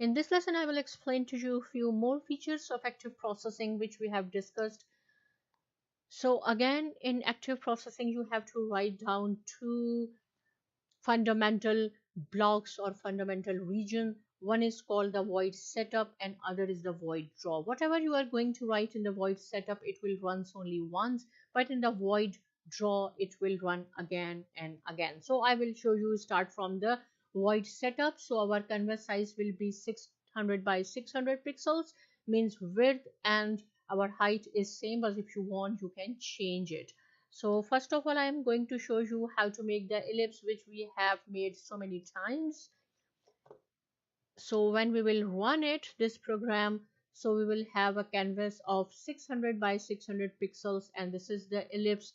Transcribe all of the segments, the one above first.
In this lesson, I will explain to you a few more features of active processing which we have discussed. So again, in active processing, you have to write down two fundamental blocks or fundamental region. One is called the void setup and other is the void draw. Whatever you are going to write in the void setup, it will run only once, but in the void draw, it will run again and again. So I will show you, start from the void setup. So our canvas size will be 600 by 600 pixels, means width and our height is same, but if you want, you can change it. So first of all, I am going to show you how to make the ellipse which we have made so many times. So when we will run it, this program, so we will have a canvas of 600 by 600 pixels, and this is the ellipse.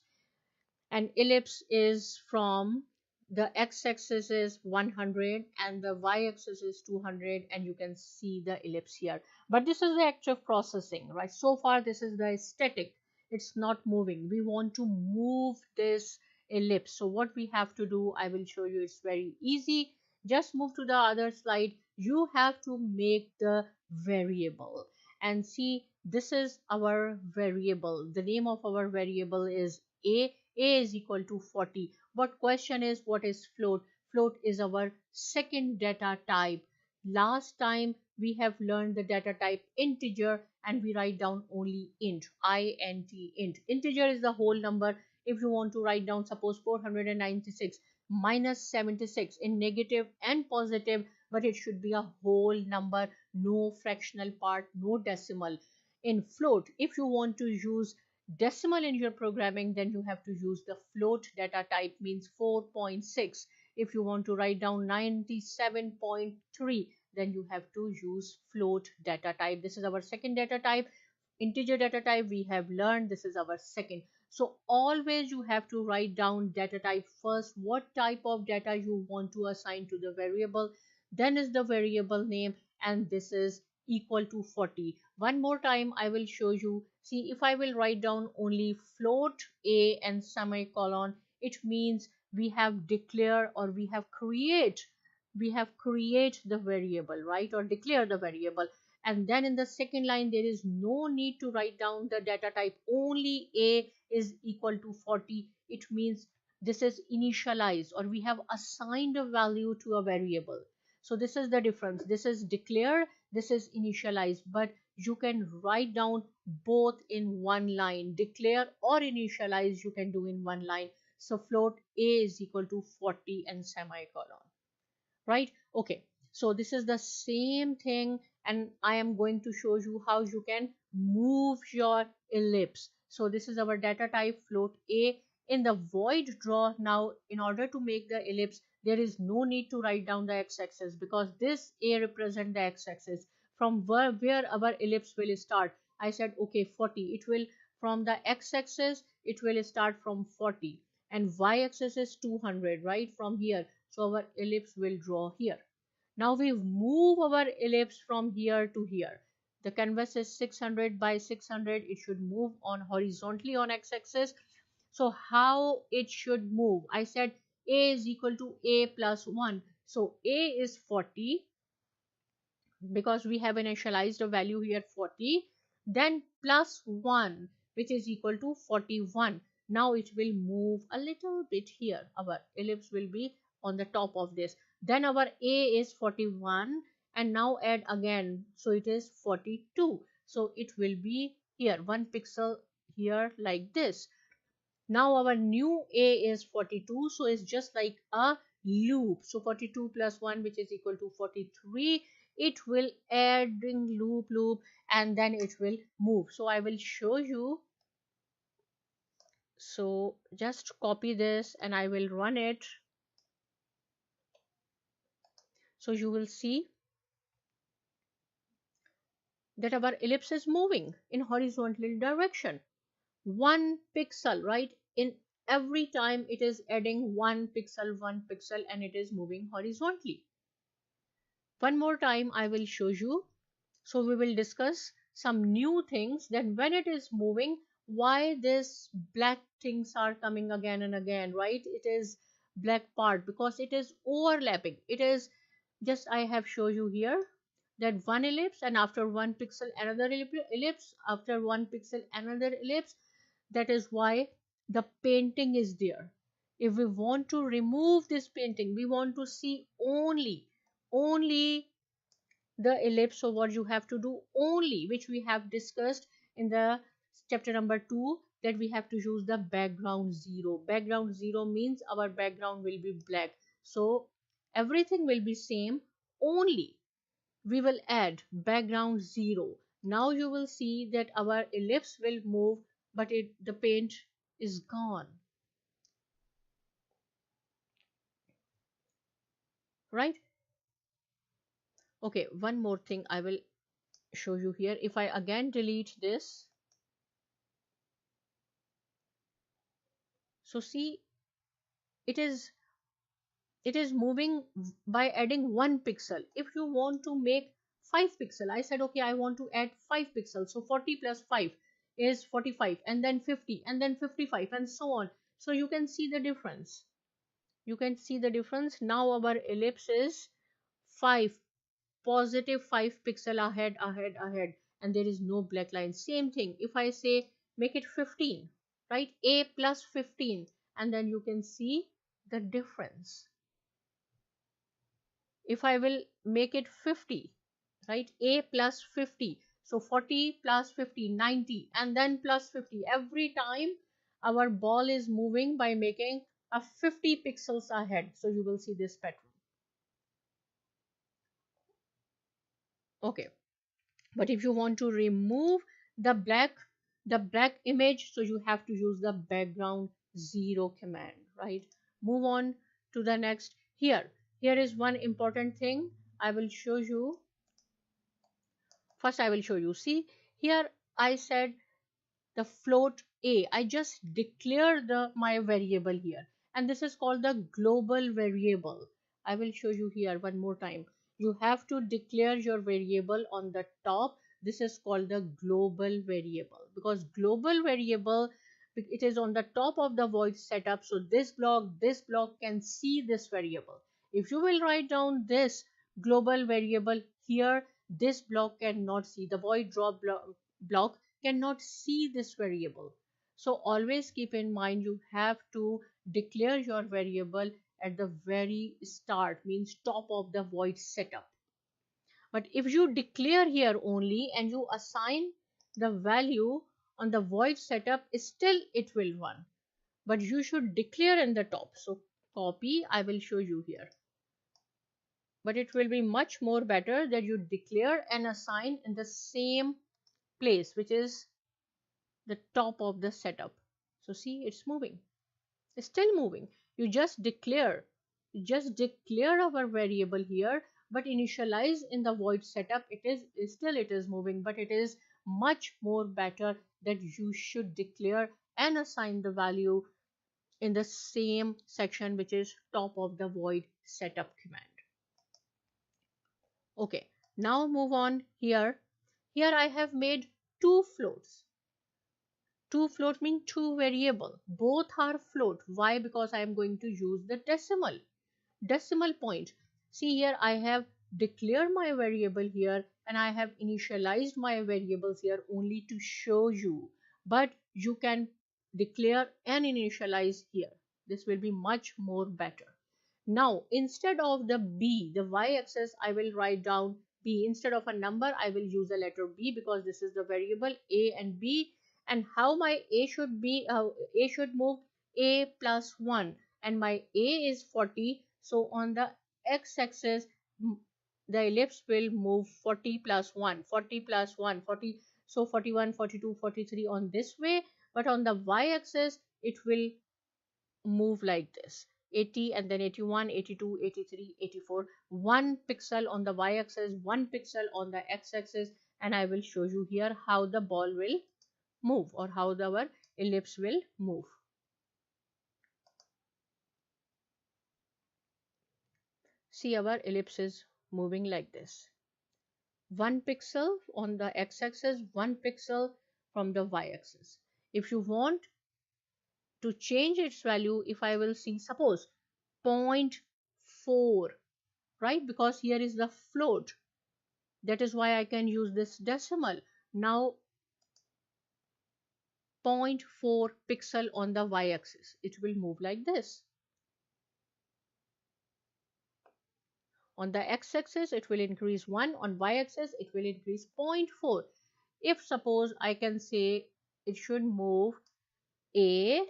And ellipse is from the x-axis is 100 and the y-axis is 200, and you can see the ellipse here. But this is the active processing, right? So far this is the static, it's not moving. We want to move this ellipse. So what we have to do, I will show you, it's very easy. Just move to the other slide. You have to make the variable, and see, this is our variable. The name of our variable is a is equal to 40. But question is, what is float? Float is our second data type. Last time we have learned the data type integer, and we write down only int, int. Integer is the whole number. If you want to write down, suppose 496 minus 76 in negative and positive, but it should be a whole number, no fractional part, no decimal. In float, if you want to use decimal in your programming, then you have to use the float data type, means 4.6. If you want to write down 97.3, then you have to use float data type. This is our second data type. Integer data type we have learned, this is our second. So always you have to write down data type first, what type of data you want to assign to the variable, then is the variable name, and this is equal to 40. One more time I will show you. See, if I will write down only float a and semicolon, it means we have declare or we have create the variable, right, or declare the variable. And then in the second line, there is no need to write down the data type, only a is equal to 40. It means this is initialized, or we have assigned a value to a variable. So this is the difference. This is declare, this is initialized, but you can write down both in one line. Declare or initialize you can do in one line. So float a is equal to 40 and semicolon, right? Okay, so this is the same thing, and I am going to show you how you can move your ellipse. So this is our data type float a. In the void draw, now in order to make the ellipse, there is no need to write down the x-axis, because this a represent the x-axis from where our ellipse will start. I said okay, 40. It will, from the x-axis it will start from 40, and y-axis is 200, right, from here. So our ellipse will draw here. Now we move our ellipse from here to here. The canvas is 600 by 600. It should move on horizontally on x-axis. So how it should move? I said a is equal to a plus 1. So a is 40, because we have initialized a value here 40, then plus 1, which is equal to 41. Now it will move a little bit here. Our ellipse will be on the top of this. Then our a is 41, and now add again, so it is 42. So it will be here 1 pixel here, like this. Now our new a is 42, so it's just like a loop. So 42 plus 1, which is equal to 43. It will adding loop, and then it will move. So I will show you. So just copy this and I will run it. So you will see that our ellipse is moving in horizontal direction. 1 pixel, right? In every time it is adding 1 pixel, and it is moving horizontally. One more time I will show you. So we will discuss some new things, that when it is moving, why this black things are coming again and again, right? It is black part because it is overlapping. It is just, I have shown you here. that one ellipse, and after one pixel another ellipse, after one pixel another ellipse. That is why the painting is there. If we want to remove this painting, we want to see only the ellipse. So what you have to do, only, which we have discussed in the chapter number 2, that we have to use the background 0. Background 0 means our background will be black, so everything will be same, only we will add background 0. Now you will see that our ellipse will move, but the paint is gone, right? Okay, one more thing I will show you here. If I again delete this, so see, it is moving by adding 1 pixel. If you want to make 5 pixel, I said okay, I want to add 5 pixels, so 40 plus 5 is 45, and then 50, and then 55, and so on. So you can see the difference. Now our ellipse is 5, positive 5 pixel ahead, and there is no black line. Same thing if I say make it 15, right? A plus 15, and then you can see the difference. If I will make it 50, right? A plus 50, so 40 plus 50, 90, and then plus 50. Every time our ball is moving by making a 50 pixels ahead. So you will see this pattern. Okay, but if you want to remove the black image, so you have to use the background 0 command, right? Move on to the next. Here is one important thing I will show you. First I will show you, see, here I said the float a, I just declare my variable here, and this is called the global variable. I will show you here one more time. You have to declare your variable on the top. This is called the global variable, because global variable, it is on the top of the void setup, so this block can see this variable. If you will write down this global variable here, this block cannot see, the void drop block cannot see this variable. So always keep in mind, you have to declare your variable at the very start, means top of the void setup. But if you declare here only and you assign the value on the void setup, still it will run, but you should declare in the top. So copy, I will show you here, but it will be much more better that you declare and assign in the same place, which is the top of the setup. So see, it's moving, it's still moving. You just declare our variable here, but initialize in the void setup, it is moving, but it is much more better that you should declare and assign the value in the same section, which is top of the void setup command. Okay, now move on. Here I have made two floats. Two float mean two variable, both are float. Why? Because I am going to use the decimal point. See, here I have declared my variable here, and I have initialized my variables here only to show you, but you can declare and initialize here. This will be much more better. Now instead of the b, the y-axis, I will write down b. Instead of a number, I will use the letter b, because this is the variable a and b. And how my a should be, a should move a plus 1, and my a is 40. So on the x-axis, the ellipse will move 40 plus 1, 40 plus 1, 40. So 41, 42, 43 on this way. But on the y-axis, it will move like this, 80, and then 81, 82, 83, 84. 1 pixel on the y-axis, 1 pixel on the x-axis, and I will show you here how the ball will move, or how our ellipse will move. See, our ellipse is moving like this. 1 pixel on the x-axis, 1 pixel from the y-axis. If you want to change its value, if I will see, suppose 0.4, right? Because here is the float. That is why I can use this decimal. Now, zero point 0.4 pixel on the y-axis. It will move like this. On the x-axis, it will increase 1. On y-axis, it will increase 0.4. If suppose I can say it should move a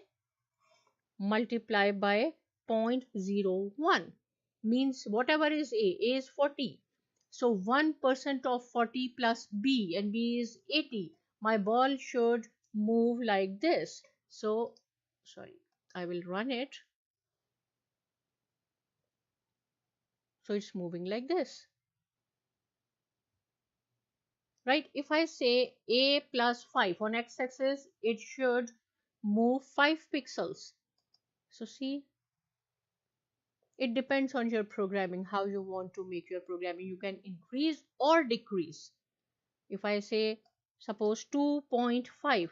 multiplied by 0.01, means whatever is a is 40. So 1% of 40 plus b, and b is 80. My ball should move like this. So, sorry, I will run it. So it's moving like this. Right? If I say a plus 5 on x-axis, it should move 5 pixels. So see, it depends on your programming, how you want to make your programming. You can increase or decrease. If I say, suppose 2.5,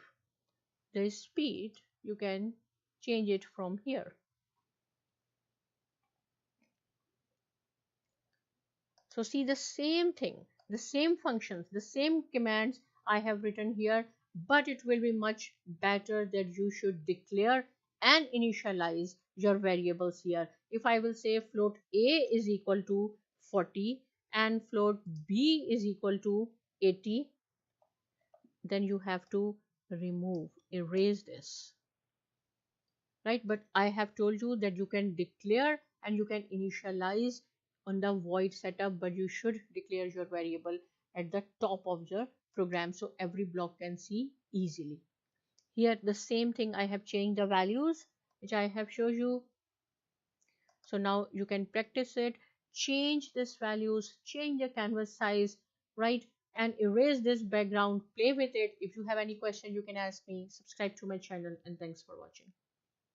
the speed, you can change it from here. So see, the same thing, the same functions, the same commands I have written here, but it will be much better that you should declare and initialize your variables here. If I will say float a is equal to 40 and float b is equal to 80, then you have to erase this. Right? But I have told you that you can declare and you can initialize on the void setup, but you should declare your variable at the top of your program so every block can see easily. Here the same thing, I have changed the values which I have shown you. So now you can practice it, change this values, change the canvas size, right, and erase this background, play with it. If you have any question, you can ask me. Subscribe to my channel, and thanks for watching.